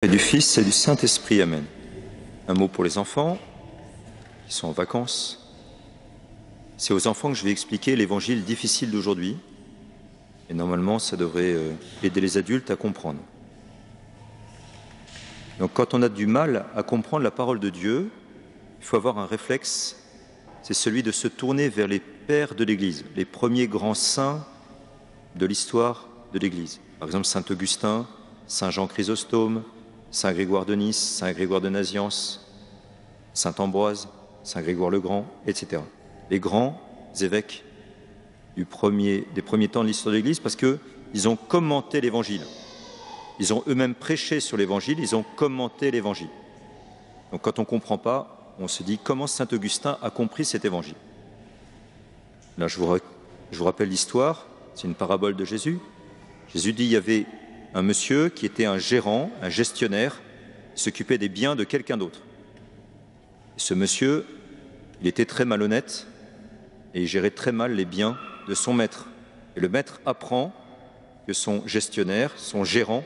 Et du Fils et du Saint-Esprit. Amen. Un mot pour les enfants qui sont en vacances. C'est aux enfants que je vais expliquer l'évangile difficile d'aujourd'hui. Et normalement, ça devrait aider les adultes à comprendre. Donc quand on a du mal à comprendre la parole de Dieu, il faut avoir un réflexe, c'est celui de se tourner vers les pères de l'Église, les premiers grands saints de l'histoire de l'Église. Par exemple, Saint Augustin, Saint Jean Chrysostome, Saint Grégoire de Nice, Saint Grégoire de Nazianze, Saint Ambroise, Saint Grégoire le Grand, etc. Les grands évêques des premiers temps de l'histoire de l'Église, parce qu'ils ont commenté l'Évangile. Ils ont eux-mêmes prêché sur l'Évangile, ils ont commenté l'Évangile. Donc quand on ne comprend pas, on se dit comment Saint Augustin a compris cet Évangile. Là, je vous rappelle l'histoire, c'est une parabole de Jésus. Jésus dit il y avait un monsieur qui était un gérant, un gestionnaire, qui s'occupait des biens de quelqu'un d'autre. Et ce monsieur, il était très malhonnête et il gérait très mal les biens de son maître. Et le maître apprend que son gestionnaire, son gérant,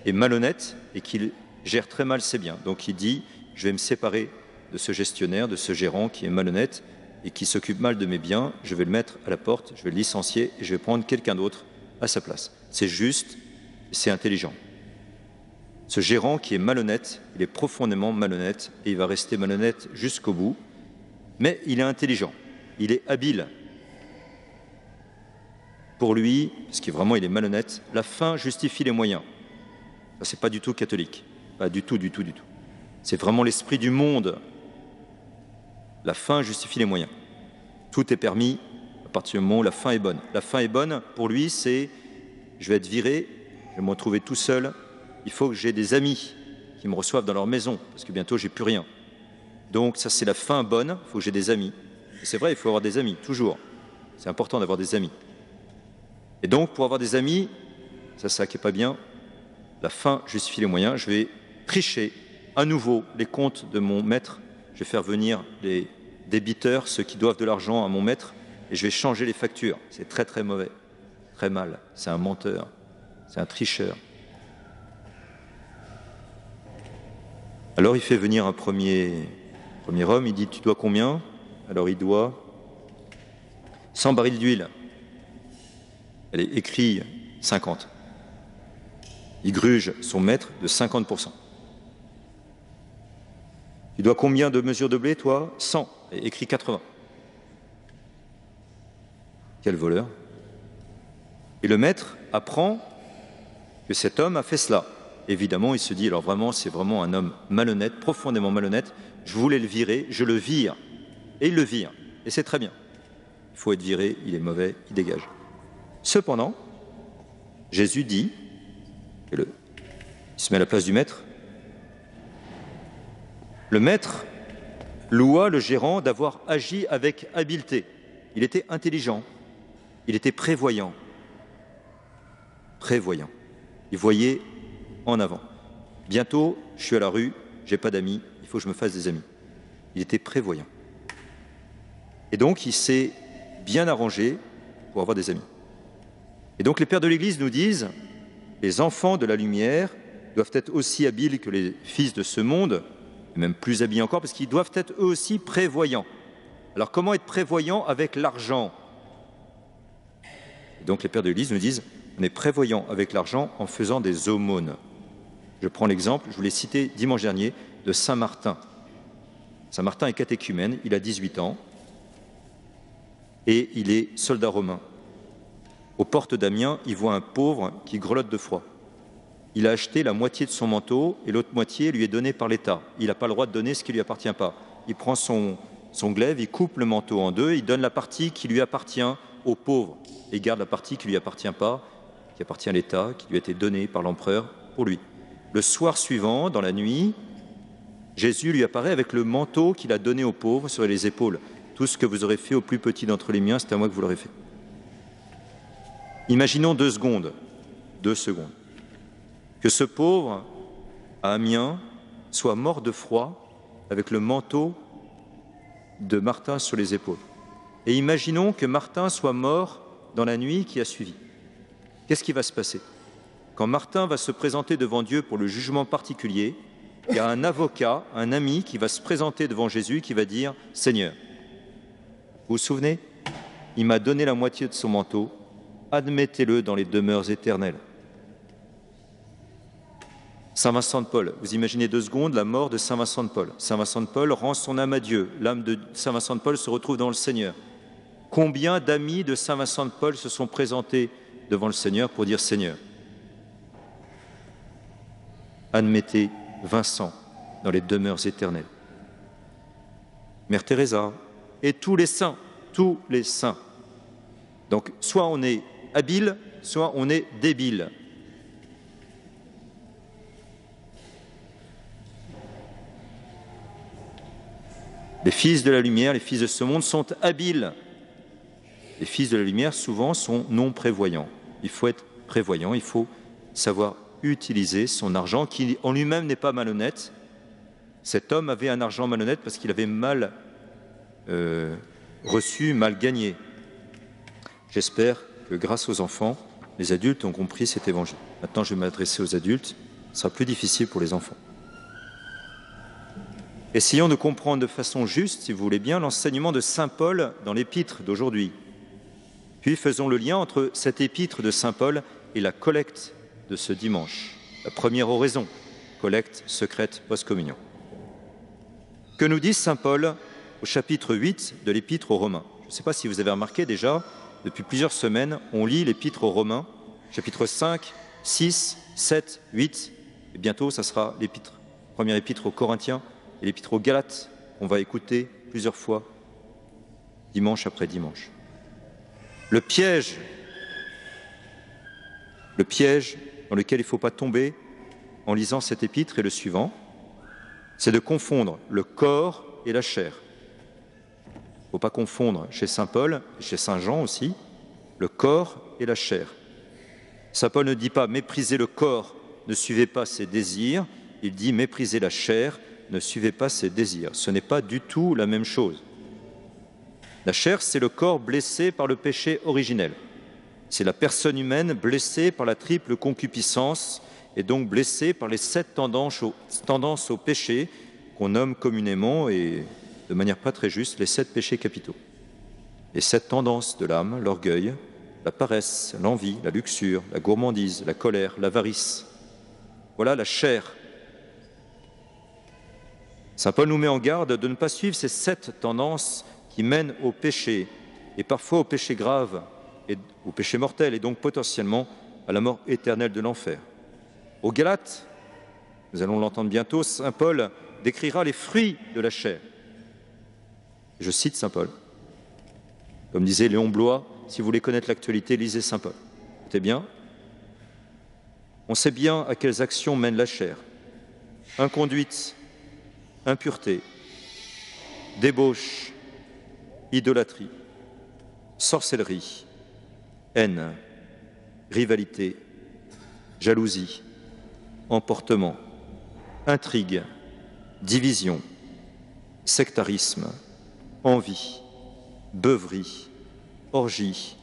est malhonnête et qu'il gère très mal ses biens. Donc il dit, je vais me séparer de ce gestionnaire, de ce gérant qui est malhonnête et qui s'occupe mal de mes biens, je vais le mettre à la porte, je vais le licencier et je vais prendre quelqu'un d'autre à sa place. C'est juste, c'est intelligent. Ce gérant qui est malhonnête, il est profondément malhonnête et il va rester malhonnête jusqu'au bout, mais il est intelligent, il est habile. Pour lui, parce qu'il vraiment il est malhonnête, la fin justifie les moyens. Ça, c'est pas du tout catholique, pas du tout. C'est vraiment l'esprit du monde. La fin justifie les moyens. Tout est permis à partir du moment où la fin est bonne. La fin est bonne, pour lui, c'est je vais être viré, je vais me retrouver tout seul, il faut que j'ai des amis qui me reçoivent dans leur maison, parce que bientôt j'ai plus rien. Donc ça c'est la fin bonne, il faut que j'ai des amis. Et c'est vrai, il faut avoir des amis, toujours. C'est important d'avoir des amis. Et donc pour avoir des amis, ça qui n'est pas bien, la fin justifie les moyens, je vais tricher à nouveau les comptes de mon maître, je vais faire venir les débiteurs, ceux qui doivent de l'argent à mon maître, et je vais changer les factures. C'est très très mauvais, très mal, c'est un menteur, c'est un tricheur. Alors il fait venir un premier homme, il dit « Tu dois combien ?» Alors il doit 100 barils d'huile. Elle est écrite 50. Il gruge son maître de 50%. Tu dois combien de mesures de blé, toi? 100. Elle est écrit 80. Quel voleur. Et le maître apprend que cet homme a fait cela. Évidemment, il se dit, alors vraiment, c'est vraiment un homme malhonnête, profondément malhonnête. Je voulais le virer, je le vire. Et il le vire. Et c'est très bien. Il faut être viré, il est mauvais, il dégage. Cependant, Jésus dit, il se met à la place du maître, le maître loua le gérant d'avoir agi avec habileté. Il était intelligent, il était prévoyant. Prévoyant. Il voyait en avant. Bientôt, je suis à la rue, j'ai pas d'amis, il faut que je me fasse des amis. Il était prévoyant. Et donc, il s'est bien arrangé pour avoir des amis. Et donc, les pères de l'Église nous disent, les enfants de la lumière doivent être aussi habiles que les fils de ce monde, et même plus habiles encore, parce qu'ils doivent être eux aussi prévoyants. Alors, comment être prévoyant avec l'argent? Et donc, les pères de l'Église nous disent, on est prévoyant avec l'argent en faisant des aumônes. Je prends l'exemple, je vous l'ai cité dimanche dernier, de Saint Martin. Saint Martin est catéchumène, il a 18 ans, et il est soldat romain. Aux portes d'Amiens, il voit un pauvre qui grelotte de froid. Il a acheté la moitié de son manteau et l'autre moitié lui est donnée par l'État. Il n'a pas le droit de donner ce qui ne lui appartient pas. Il prend son glaive, il coupe le manteau en deux, il donne la partie qui lui appartient au pauvre et garde la partie qui ne lui appartient pas, qui appartient à l'État, qui lui a été donnée par l'empereur pour lui. Le soir suivant, dans la nuit, Jésus lui apparaît avec le manteau qu'il a donné aux pauvres sur les épaules. Tout ce que vous aurez fait au plus petit d'entre les miens, c'est à moi que vous l'aurez fait. Imaginons 2 secondes, que ce pauvre à Amiens soit mort de froid avec le manteau de Martin sur les épaules. Et imaginons que Martin soit mort dans la nuit qui a suivi. Qu'est-ce qui va se passer? Quand Martin va se présenter devant Dieu pour le jugement particulier, il y a un avocat, un ami qui va se présenter devant Jésus, qui va dire « Seigneur, vous vous souvenez? Il m'a donné la moitié de son manteau, admettez-le dans les demeures éternelles. » Saint Vincent de Paul, vous imaginez 2 secondes la mort de Saint Vincent de Paul. Saint Vincent de Paul rend son âme à Dieu. L'âme de Saint Vincent de Paul se retrouve dans le Seigneur. Combien d'amis de Saint Vincent de Paul se sont présentés devant le Seigneur pour dire « Seigneur, admettez Vincent dans les demeures éternelles. » Mère Teresa et tous les saints, tous les saints. Donc, soit on est habile, soit on est débile. Les fils de la lumière, les fils de ce monde sont habiles. Les fils de la lumière, souvent, sont non prévoyants. Il faut être prévoyant, il faut savoir utiliser son argent, qui en lui-même n'est pas malhonnête. Cet homme avait un argent malhonnête parce qu'il avait mal reçu, mal gagné. J'espère que grâce aux enfants, les adultes ont compris cet évangile. Maintenant, je vais m'adresser aux adultes. Ce sera plus difficile pour les enfants. Essayons de comprendre de façon juste, si vous voulez bien, l'enseignement de saint Paul dans l'épître d'aujourd'hui. Puis faisons le lien entre cette épître de saint Paul et la collecte de ce dimanche. La première oraison, collecte secrète post-communion. Que nous dit saint Paul au chapitre 8 de l'épître aux Romains? Je ne sais pas si vous avez remarqué déjà, depuis plusieurs semaines, on lit l'épître aux Romains, chapitre 5, 6, 7, 8, et bientôt ça sera l'épître, première épître aux Corinthiens, et l'épître aux Galates, on va écouter plusieurs fois, dimanche après dimanche. Le piège dans lequel il ne faut pas tomber en lisant cet épître est le suivant, c'est de confondre le corps et la chair. Il ne faut pas confondre chez saint Paul, et chez saint Jean aussi, le corps et la chair. Saint Paul ne dit pas « méprisez le corps, ne suivez pas ses désirs », il dit « méprisez la chair, ne suivez pas ses désirs ». Ce n'est pas du tout la même chose. La chair, c'est le corps blessé par le péché originel. C'est la personne humaine blessée par la triple concupiscence et donc blessée par les 7 tendances au péché qu'on nomme communément et de manière pas très juste les 7 péchés capitaux. Les 7 tendances de l'âme, l'orgueil, la paresse, l'envie, la luxure, la gourmandise, la colère, l'avarice. Voilà la chair. Saint Paul nous met en garde de ne pas suivre ces 7 tendances qui mènent au péché, et parfois au péché grave, et au péché mortel, et donc potentiellement à la mort éternelle de l'enfer. Aux Galates, nous allons l'entendre bientôt, saint Paul décrira les fruits de la chair. Je cite saint Paul. Comme disait Léon Blois, si vous voulez connaître l'actualité, lisez saint Paul. Écoutez bien. On sait bien à quelles actions mène la chair. Inconduite, impureté, débauche, idolâtrie, sorcellerie, haine, rivalité, jalousie, emportement, intrigue, division, sectarisme, envie, beuverie, orgie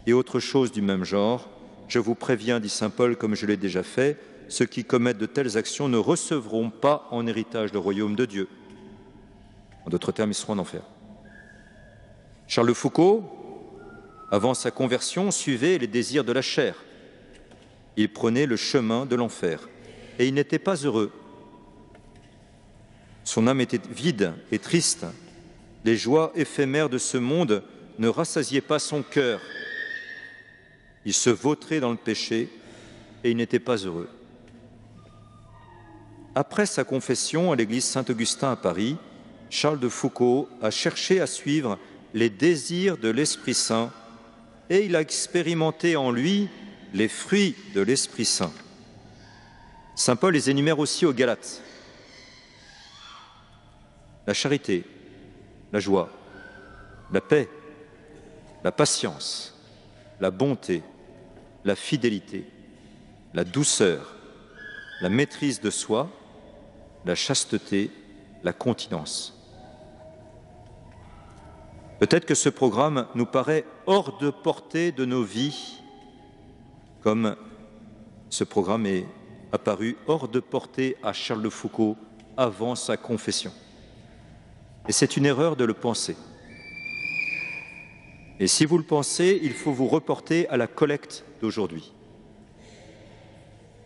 et autres choses du même genre. Je vous préviens, dit saint Paul, comme je l'ai déjà fait, ceux qui commettent de telles actions ne recevront pas en héritage le royaume de Dieu. En d'autres termes, ils seront en enfer. Charles de Foucault, avant sa conversion, suivait les désirs de la chair. Il prenait le chemin de l'enfer et il n'était pas heureux. Son âme était vide et triste. Les joies éphémères de ce monde ne rassasiaient pas son cœur. Il se vautrait dans le péché et il n'était pas heureux. Après sa confession à l'église Saint-Augustin à Paris, Charles de Foucault a cherché à suivre les désirs de l'Esprit Saint et il a expérimenté en lui les fruits de l'Esprit Saint. Saint Paul les énumère aussi aux Galates. La charité, la joie, la paix, la patience, la bonté, la fidélité, la douceur, la maîtrise de soi, la chasteté, la continence. Peut-être que ce programme nous paraît hors de portée de nos vies, comme Ce programme est apparu hors de portée à Charles de Foucault avant sa confession. Et c'est une erreur de le penser. Et si vous le pensez, il faut vous reporter à la collecte d'aujourd'hui.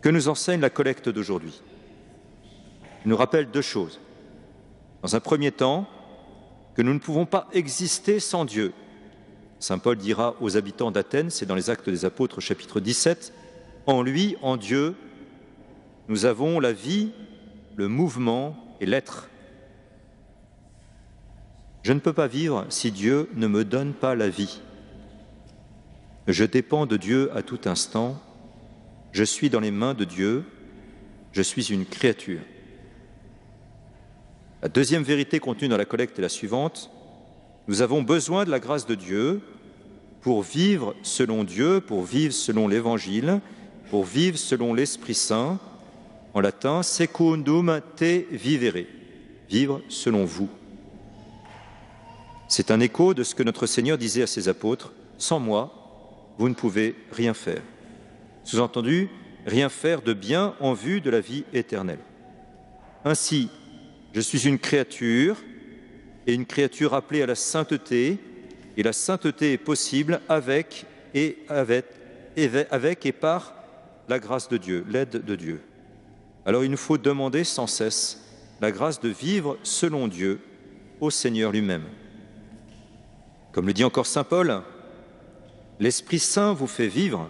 Que nous enseigne la collecte d'aujourd'hui? Il nous rappelle deux choses. Dans un premier temps, que nous ne pouvons pas exister sans Dieu. Saint Paul dira aux habitants d'Athènes, c'est dans les Actes des Apôtres, chapitre 17, « En lui, en Dieu, nous avons la vie, le mouvement et l'être. » Je ne peux pas vivre si Dieu ne me donne pas la vie. Je dépends de Dieu à tout instant. Je suis dans les mains de Dieu. Je suis une créature. La deuxième vérité contenue dans la collecte est la suivante. Nous avons besoin de la grâce de Dieu pour vivre selon Dieu, pour vivre selon l'Évangile, pour vivre selon l'Esprit Saint. En latin, secundum te vivere, vivre selon vous. C'est un écho de ce que notre Seigneur disait à ses apôtres, « Sans moi, vous ne pouvez rien faire ». Sous-entendu, rien faire de bien en vue de la vie éternelle. Ainsi, je suis une créature, et une créature appelée à la sainteté, et la sainteté est possible avec et par la grâce de Dieu, l'aide de Dieu. Alors il nous faut demander sans cesse la grâce de vivre selon Dieu au Seigneur lui-même. Comme le dit encore saint Paul, l'Esprit Saint vous fait vivre,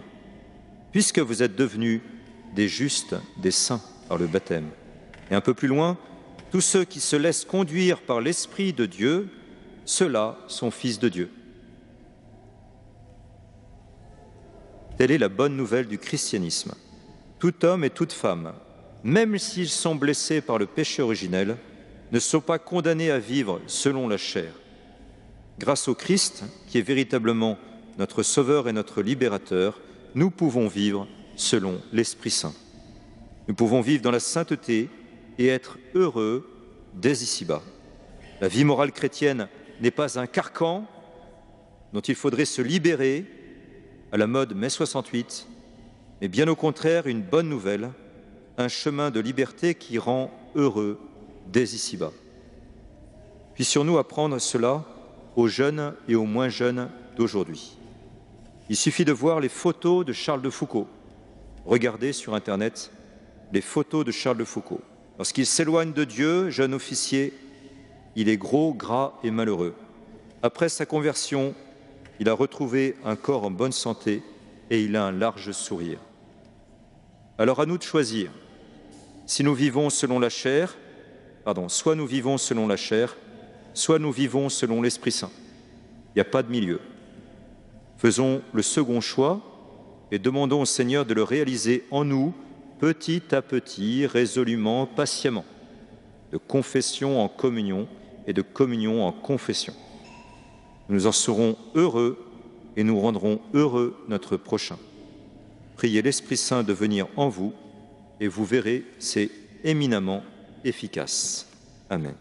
puisque vous êtes devenus des justes, des saints par le baptême. Et un peu plus loin, tous ceux qui se laissent conduire par l'Esprit de Dieu, ceux-là sont fils de Dieu. Telle est la bonne nouvelle du christianisme. Tout homme et toute femme, même s'ils sont blessés par le péché originel, ne sont pas condamnés à vivre selon la chair. Grâce au Christ, qui est véritablement notre Sauveur et notre Libérateur, nous pouvons vivre selon l'Esprit Saint. Nous pouvons vivre dans la sainteté et être heureux dès ici-bas. La vie morale chrétienne n'est pas un carcan dont il faudrait se libérer à la mode mai 68, mais bien au contraire une bonne nouvelle, un chemin de liberté qui rend heureux dès ici-bas. Puissions-nous apprendre cela aux jeunes et aux moins jeunes d'aujourd'hui. Il suffit de voir les photos de Charles de Foucault. Regardez sur Internet les photos de Charles de Foucault. Lorsqu'il s'éloigne de Dieu, jeune officier, il est gros, gras et malheureux. Après sa conversion, il a retrouvé un corps en bonne santé et il a un large sourire. Alors à nous de choisir. Si nous vivons selon la chair, soit nous vivons selon la chair, soit nous vivons selon l'Esprit Saint. Il n'y a pas de milieu. Faisons le second choix et demandons au Seigneur de le réaliser en nous, petit à petit, résolument, patiemment, de confession en communion et de communion en confession. Nous en serons heureux et nous rendrons heureux notre prochain. Priez l'Esprit Saint de venir en vous et vous verrez, c'est éminemment efficace. Amen.